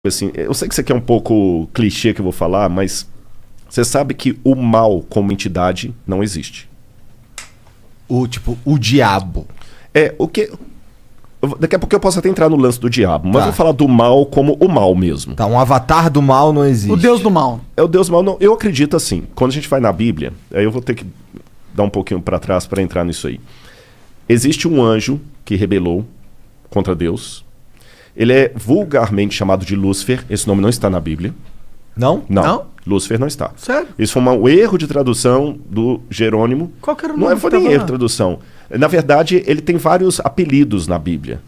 Assim, eu sei que isso aqui é um pouco clichê que eu vou falar, mas você sabe que o mal como entidade não existe. O diabo. O que... Daqui a pouco eu posso até entrar no lance do diabo, mas Tá. vou falar do mal como o mal mesmo. Tá, um avatar do mal não existe. O deus do mal. É o Deus do mal, não. Eu acredito assim, quando a gente vai na Bíblia, aí eu vou ter que dar um pouquinho para trás para entrar nisso aí. Existe um anjo que rebelou contra Deus. Ele é vulgarmente chamado de Lúcifer. Esse nome não está na Bíblia. Não? Não? Lúcifer não está. Sério? Isso foi um erro de tradução do Jerônimo. Qual que era o Não nome foi que nem tava erro lá? de tradução. Na verdade, ele tem vários apelidos na Bíblia.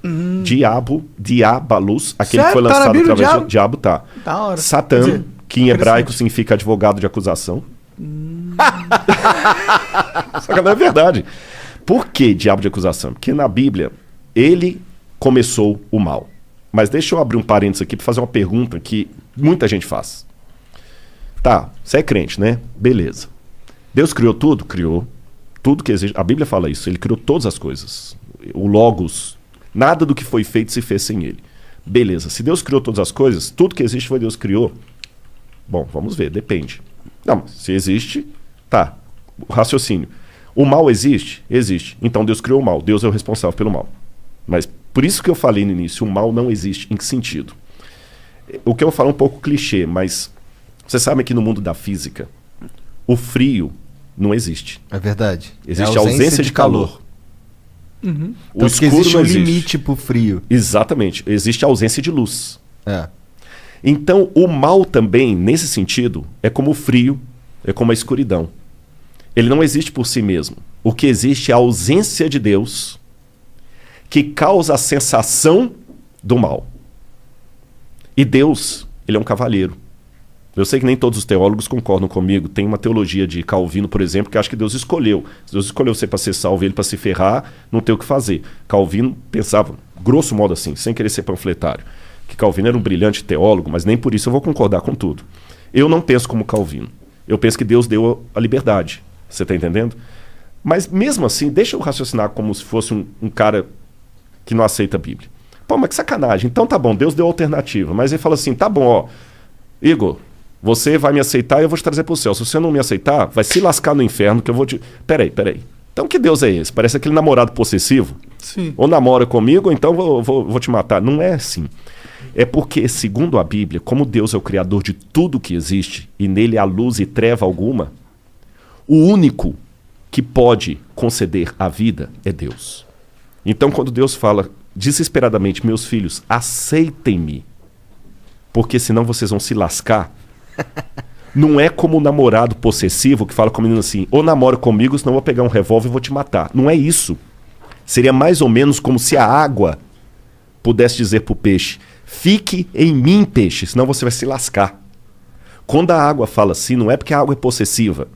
Diabo, Diabalus, aquele que foi Sério? Tá na lançado Bíblia, através diabo? de Diabo, tá. Da hora. Satã, Quer dizer, que em hebraico interessante. significa advogado de acusação. Só que não é verdade. Por que diabo de acusação? Porque na Bíblia, ele começou o mal. Mas deixa eu abrir um parênteses aqui para fazer uma pergunta que muita gente faz. Tá, você é crente, né? Beleza. Deus criou tudo? Criou. Tudo que existe. A Bíblia fala isso. Ele criou todas as coisas. O Logos. Nada do que foi feito se fez sem ele. Beleza. Se Deus criou todas as coisas, tudo que existe foi Deus que criou. Bom, vamos ver. Depende. Não, se existe, tá. O raciocínio. O mal existe? Existe. Então Deus criou o mal. Deus é o responsável pelo mal. Mas por isso que eu falei no início, o mal não existe. Em que sentido? O que eu falo é um pouco clichê, mas vocês sabem que no mundo da física, o frio não existe. É verdade. Existe É a ausência de calor. O Tanto que escuro existe não um existe. limite pro frio. Exatamente. Existe a ausência de luz. É. Então, o mal também, nesse sentido, é como o frio, é como a escuridão. Ele não existe por si mesmo. O que existe é a ausência de Deus que causa a sensação do mal. E Deus, ele é um cavalheiro. Eu sei que nem todos os teólogos concordam comigo. Tem uma teologia de Calvino, por exemplo, que acha que Deus escolheu. Se Deus escolheu você para ser salvo e ele para se ferrar, não tem o que fazer. Calvino pensava, grosso modo assim, sem querer ser panfletário, que Calvino era um brilhante teólogo, mas nem por isso eu vou concordar com tudo. Eu não penso como Calvino. Eu penso que Deus deu a liberdade. Você está entendendo? Mas mesmo assim, deixa eu raciocinar como se fosse um cara que não aceita a Bíblia. Pô, mas que sacanagem. Então tá bom, Deus deu alternativa. Mas ele fala assim, tá bom, ó, Igor, você vai me aceitar e eu vou te trazer pro céu. Se você não me aceitar, vai se lascar no inferno que eu vou te... Peraí. Então que Deus é esse? Parece aquele namorado possessivo. Sim. Ou namora comigo, ou então vou te matar. Não é assim. É porque, segundo a Bíblia, como Deus é o criador de tudo que existe, e nele há luz e treva alguma, o único que pode conceder a vida é Deus. Então, quando Deus fala desesperadamente, meus filhos, aceitem-me, porque senão vocês vão se lascar, não é como o namorado possessivo que fala com o menino assim, ou namora comigo, senão eu vou pegar um revólver e vou te matar. Não é isso. Seria mais ou menos como se a água pudesse dizer para o peixe, fique em mim, peixe, senão você vai se lascar. Quando a água fala assim, não é porque a água é possessiva.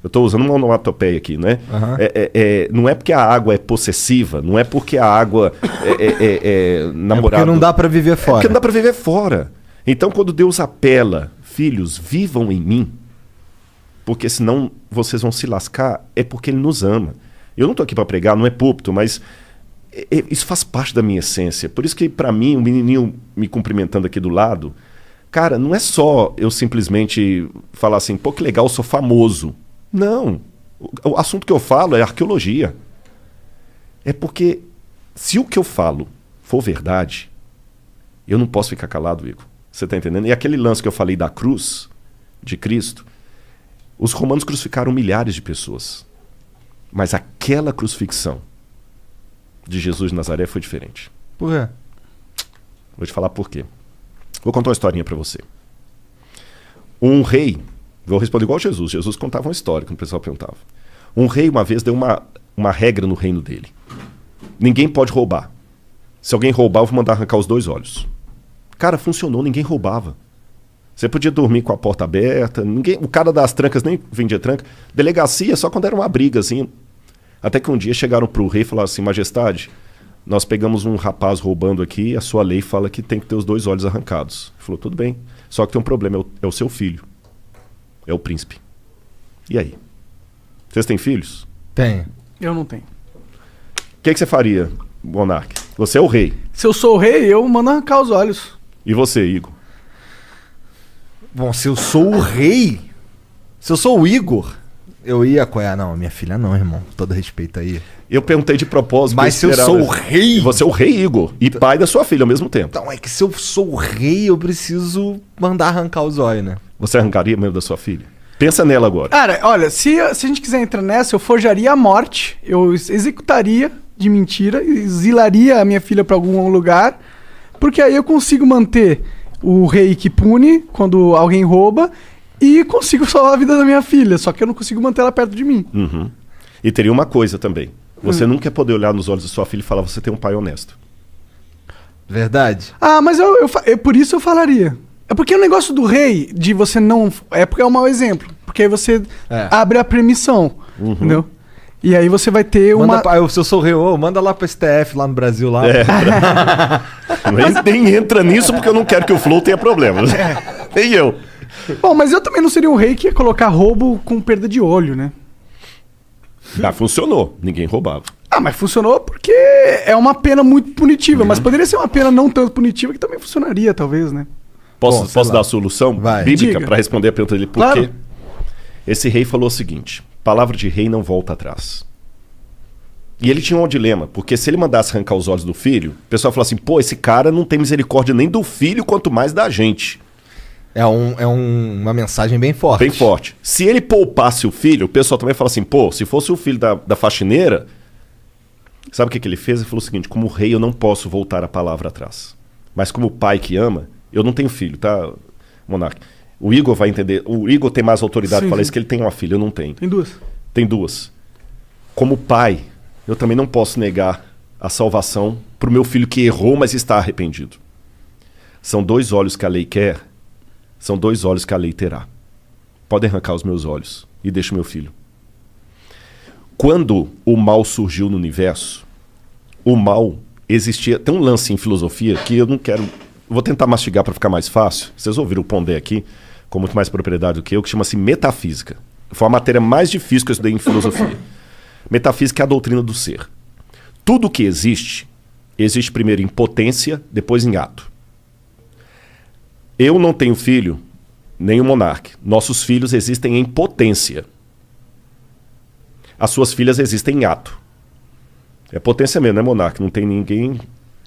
Eu estou usando uma onomatopeia aqui, né? Uhum. Não é porque a água é possessiva, não é porque a água é namorado. É porque não dá pra viver fora. É porque não dá para viver fora. Então, quando Deus apela, filhos, vivam em mim, porque senão vocês vão se lascar, é porque Ele nos ama. Eu não estou aqui para pregar, não é púlpito, mas isso faz parte da minha essência. Por isso que, para mim, o menininho me cumprimentando aqui do lado, cara, não é só eu simplesmente falar assim, pô, que legal, eu sou famoso. Não. O assunto que eu falo é arqueologia. É porque se o que eu falo for verdade, eu não posso ficar calado, Igor. Você está entendendo? E aquele lance que eu falei da cruz de Cristo, os romanos crucificaram milhares de pessoas. Mas aquela crucifixão de Jesus de Nazaré foi diferente. Por quê? Vou te falar por quê. Vou contar uma historinha para você. Um rei, vou responder igual Jesus. Jesus contava uma história, quando o pessoal perguntava. Um rei, uma vez, deu uma regra no reino dele. Ninguém pode roubar. Se alguém roubar, eu vou mandar arrancar os 2 olhos. Cara, funcionou, ninguém roubava. Você podia dormir com a porta aberta, o cara das trancas nem vendia tranca. Delegacia só quando era uma briga, assim. Até que um dia chegaram pro rei e falaram assim, majestade, nós pegamos um rapaz roubando aqui, a sua lei fala que tem que ter os 2 olhos arrancados. Ele falou, tudo bem, só que tem um problema, é o seu filho. É o príncipe. E aí? Vocês têm filhos? Tenho. Eu não tenho. O que você faria, monarca? Você é o rei. Se eu sou o rei, eu mando arrancar os olhos. E você, Igor? Bom, se eu sou o rei, se eu sou o Igor, eu ia apoiar. Não, minha filha não, irmão. Todo respeito aí. Eu perguntei de propósito. Mas se eu sou o rei... E você é o rei, Igor. E pai da sua filha ao mesmo tempo. Então é que se eu sou o rei, eu preciso mandar arrancar os olhos, né? Você arrancaria mesmo da sua filha? Pensa nela agora. Cara, olha, se a gente quiser entrar nessa, eu forjaria a morte, eu executaria de mentira, exilaria a minha filha pra algum lugar, porque aí eu consigo manter o rei que pune quando alguém rouba e consigo salvar a vida da minha filha, só que eu não consigo manter ela perto de mim. Uhum. E teria uma coisa também. Você nunca ia poder olhar nos olhos da sua filha e falar, você tem um pai honesto. Verdade. Ah, mas por isso eu falaria. É porque o negócio do rei, de você não... É porque é um mau exemplo. Porque aí você abre a permissão, entendeu? E aí você vai ter uma... Se eu sou o rei, manda lá pro STF, lá no Brasil. Lá. Nem entra nisso porque eu não quero que o Flow tenha problemas. Nem eu. Bom, mas eu também não seria um rei que ia colocar roubo com perda de olho, né? Ah, funcionou. Ninguém roubava. Ah, mas funcionou porque é uma pena muito punitiva. Mas poderia ser uma pena não tanto punitiva que também funcionaria, talvez, né? Posso dar a solução bíblica para responder a pergunta dele? Por Claro. quê? Esse rei falou o seguinte: palavra de rei não volta atrás. E ele tinha um dilema, porque se ele mandasse arrancar os olhos do filho, o pessoal falou assim, pô, esse cara não tem misericórdia nem do filho, quanto mais da gente. É uma mensagem bem forte. Bem forte. Se ele poupasse o filho, o pessoal também fala assim, pô, se fosse o filho da faxineira, sabe o que ele fez? Ele falou o seguinte, como rei eu não posso voltar a palavra atrás. Mas como pai que ama, eu não tenho filho, tá, Monark? O Igor vai entender, o Igor tem mais autoridade para falar isso, que ele tem uma filha, eu não tenho. Tem duas. Tem duas. Como pai, eu também não posso negar a salvação para o meu filho que errou, mas está arrependido. São 2 olhos que a lei quer, são 2 olhos que a lei terá. Pode arrancar os meus olhos e deixa o meu filho. Quando o mal surgiu no universo, o mal existia... Tem um lance em filosofia que eu não quero... Vou tentar mastigar para ficar mais fácil. Vocês ouviram o Pondé aqui, com muito mais propriedade do que eu, que chama-se metafísica. Foi a matéria mais difícil que eu estudei em filosofia. Metafísica é a doutrina do ser. Tudo que existe primeiro em potência, depois em ato. Eu não tenho filho, nem o Monark. Nossos filhos existem em potência. As suas filhas existem em ato. É potência mesmo, né, Monark? Não tem ninguém...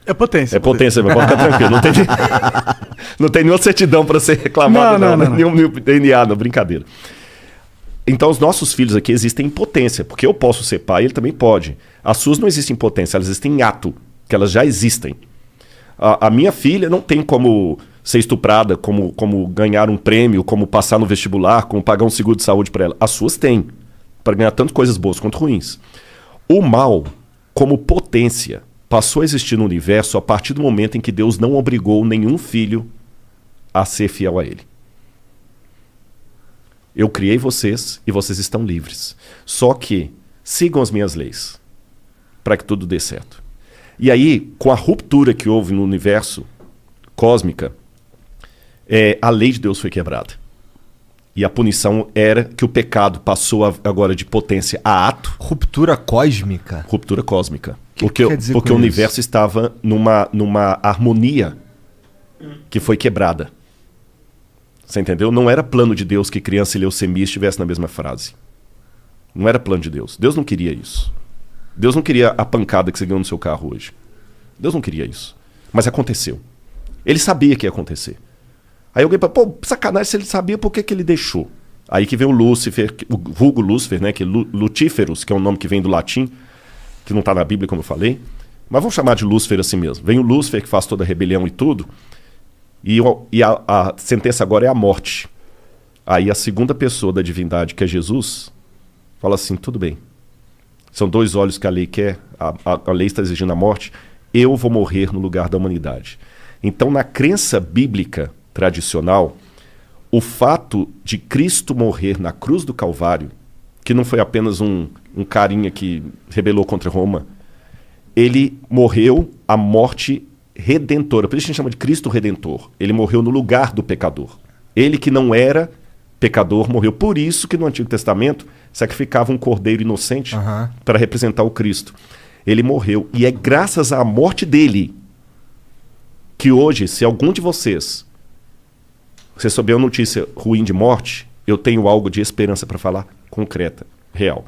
É potência. É potência, mas pode ficar tranquilo. Não tem nenhuma certidão para ser reclamado, não. Nenhum DNA, não, brincadeira. Então, os nossos filhos aqui existem em potência, porque eu posso ser pai, ele também pode. As suas não existem em potência, elas existem em ato, que elas já existem. A minha filha não tem como ser estuprada, como ganhar um prêmio, como passar no vestibular, como pagar um seguro de saúde para ela. As suas têm, para ganhar tanto coisas boas quanto ruins. O mal, como potência, passou a existir no universo a partir do momento em que Deus não obrigou nenhum filho a ser fiel a ele. Eu criei vocês e vocês estão livres. Só que sigam as minhas leis para que tudo dê certo. E aí, com a ruptura que houve no universo cósmica, a lei de Deus foi quebrada. E a punição era que o pecado passou agora de potência a ato. Ruptura cósmica? Ruptura cósmica. Que quer dizer porque o universo estava numa harmonia que foi quebrada. Você entendeu? Não era plano de Deus que criança e leucemia estivessem na mesma frase. Não era plano de Deus. Deus não queria isso. Deus não queria a pancada que você ganhou no seu carro hoje. Deus não queria isso. Mas aconteceu. Ele sabia que ia acontecer. Aí alguém fala, pô, sacanagem, se ele sabia, por que ele deixou? Aí que vem o Lúcifer, o vulgo Lúcifer, né? Que Lutíferos, que é um nome que vem do latim, que não está na Bíblia, como eu falei. Mas vamos chamar de Lúcifer assim mesmo. Vem o Lúcifer, que faz toda a rebelião e tudo. E a sentença agora é a morte. Aí a segunda pessoa da divindade, que é Jesus, fala assim, tudo bem. São 2 olhos que a lei quer, a lei está exigindo a morte, eu vou morrer no lugar da humanidade. Então, na crença bíblica tradicional, o fato de Cristo morrer na cruz do Calvário, que não foi apenas um carinha que rebelou contra Roma, ele morreu a morte redentora. Por isso a gente chama de Cristo Redentor. Ele morreu no lugar do pecador. Ele que não era pecador morreu. Por isso que no Antigo Testamento sacrificava um cordeiro inocente para representar o Cristo. Ele morreu. E é graças à morte dele que hoje, se algum de vocês você souber uma notícia ruim de morte, eu tenho algo de esperança para falar, concreta, real.